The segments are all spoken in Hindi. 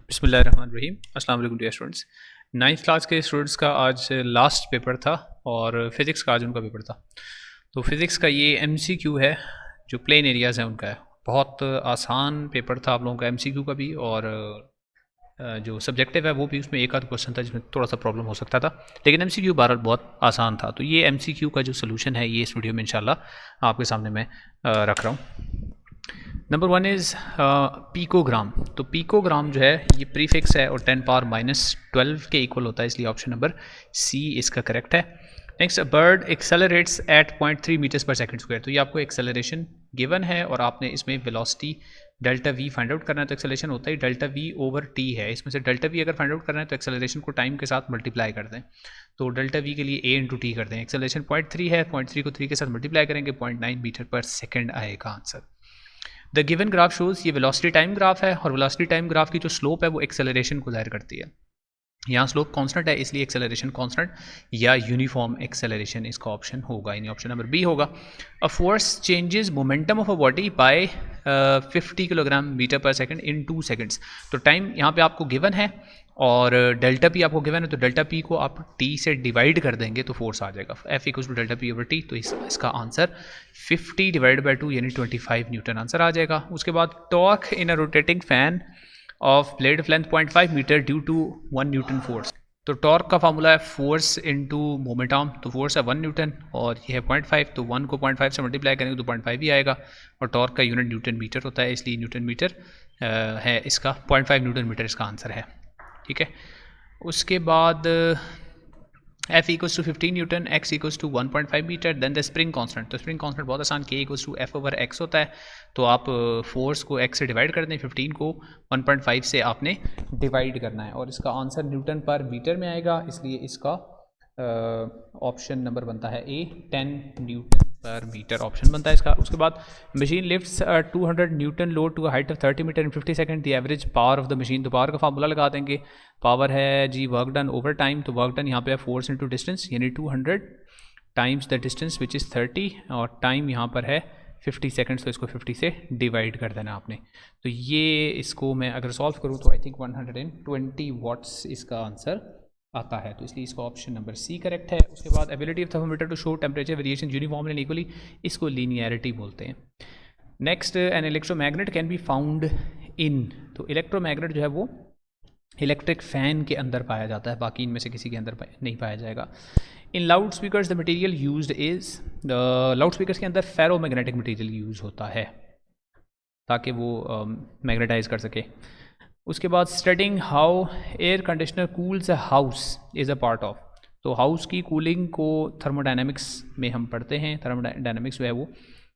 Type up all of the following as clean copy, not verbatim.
बिस्मिल्लाहिर्रहमानिर्रहीम। अस्सलाम वालेकुम डियर स्टूडेंट्स। 9th क्लास के स्टूडेंट्स का आज लास्ट पेपर था और फिज़िक्स का आज उनका पेपर था। तो फिज़िक्स का ये एमसीक्यू है, जो प्लेन एरियाज़ हैं उनका है। बहुत आसान पेपर था आप लोगों का एमसीक्यू का भी, और जो सब्जेक्टिव है वो भी, उसमें एक आध क्वेश्चन था जिसमें थोड़ा सा प्रॉब्लम हो सकता था, लेकिन एमसीक्यू बहरहाल बहुत आसान था। तो ये एमसीक्यू का जो सोल्यूशन है ये इस वीडियो में इंशाल्लाह आपके सामने मैं रख रहा हूँ। Number 1 is picogram. तो पीकोग्राम जो है ये प्रीफिक्स है और 10⁻12 के इक्वल होता है, इसलिए ऑप्शन नंबर सी इसका करेक्ट है। Next, bird accelerates at 0.3 metres per second square. तो ये आपको एक्सेलरेशन गिवन है और आपने इसमें velocity delta v find out करना है। तो एक्सेलरेशन होता है डेल्टा वी ओवर टी है, इसमें से डेल्टा वी अगर फाइंड आउट करना है तो एक्सेलरेशन को टाइम के साथ मल्टीप्लाई कर दें। तो डेल्टा वी के लिए ए इंटू टी कर दें। एक्सेलरेशन 0.3 है, 0.3 को 3 के साथ मल्टीप्लाई करेंगे, 0.9 मीटर पर सेकेंड आएगा answer. The given graph shows, ये वेलोसिटी टाइम ग्राफ है और वेलोसिटी टाइम ग्राफ की जो स्लोप है वो एक्सेलरेशन को जाहिर करती है। यहाँ स्लोप कांस्टेंट है इसलिए एक्सेलरेशन कांस्टेंट या यूनिफॉर्म एक्सेलरेशन इसका ऑप्शन होगा, यानी ऑप्शन नंबर बी होगा। A force changes momentum of a body by 50 kilogram metre per second in 2 seconds. तो टाइम यहाँ पे आपको गिवन है और डेल्टा पी आपको गिवन है, तो डेल्टा पी को आप टी से डिवाइड कर देंगे तो फोर्स आ जाएगा F equal to delta p over t. तो इसका आंसर 50 डिवाइड बाई 2 यानी 25 न्यूटन आंसर आ जाएगा। उसके बाद torque in a rotating fan of blade of length 0.5 metre due to 1 newton force. तो टॉर्क का फार्मूला है फोर्स इनटू मोमेंटम। तो फोर्स है 1 न्यूटन और ये है 0.5, तो 1 को 0.5 से मल्टीप्लाई करेंगे तो 0.5 ही आएगा। और टॉर्क का यूनिट न्यूटन मीटर होता है, इसलिए न्यूटन मीटर है इसका 0.5 न्यूटन मीटर इसका आंसर है। ठीक है, उसके बाद F equals to 15 newton, X equals to 1.5 metre, then the spring constant. तो स्प्रिंग कांस्टेंट बहुत आसान, K equals to F over X होता है। तो आप फोर्स को X से डिवाइड कर दें, 15 को 1.5 से आपने डिवाइड करना है और इसका आंसर न्यूटन पर मीटर में आएगा, इसलिए इसका ऑप्शन नंबर बनता है A, 10 newton per metre option बनता है इसका। उसके बाद machine lifts 200 newton load to height of 30 metre in 50 second, the average power of the machine. तो पावर का फार्मूला लगा देंगे, पावर है जी वर्क डन ओवर टाइम। तो वर्क डन यहाँ पे है फोर्स इंटू डिस्टेंस, यानी 200 times the distance which is 30 और टाइम यहाँ पर है 50 सेकंड्स, तो इसको 50 से डिवाइड कर देना आपने। तो ये इसको मैं अगर सॉल्व करूँ तो आई थिंक 120 वाट्स इसका आंसर आता है, तो इसलिए इसका ऑप्शन नंबर सी करेक्ट है। उसके बाद ability of thermometer to show temperature variation uniformly and equally, इसको लीनियरिटी बोलते हैं। Next, an electromagnet can be found in. तो इलेक्ट्रोमैग्नेट जो है वो इलेक्ट्रिक फैन के अंदर पाया जाता है, बाकी इनमें से किसी के अंदर नहीं पाया जाएगा। In loud speakers the material used is, loud speakers के अंदर फेरोमैग्नेटिक मटेरियल यूज होता है ताकि वो मैग्नेटाइज कर सके। उसके बाद studying how air conditioner cools a house is a part of. तो हाउस की कूलिंग को थर्मोडायनेमिक्स में हम पढ़ते हैं। थर्मोडायनेमिक्स जो है वो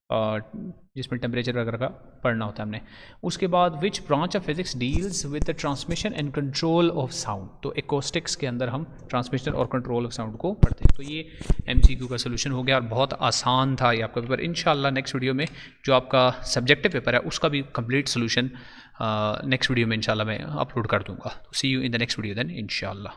जिसमें टेम्परेचर वगैरह का पढ़ना होता है हमने। उसके बाद which branch of physics deals with the transmission and control of sound. तो एक्रोस्टिक्स के अंदर हम ट्रांसमिशन और कंट्रोल ऑफ साउंड को पढ़ते हैं। तो ये एमसीक्यू का सोल्यूशन हो गया और बहुत आसान था ये आपका पेपर। इंशाल्लाह नेक्स्ट वीडियो में जो आपका सब्जेक्टिव पेपर है उसका भी कंप्लीट सोल्यूशन नेक्स्ट वीडियो में इंशाल्लाह मैं अपलोड कर दूंगा। See you in the next video then इंशाल्लाह।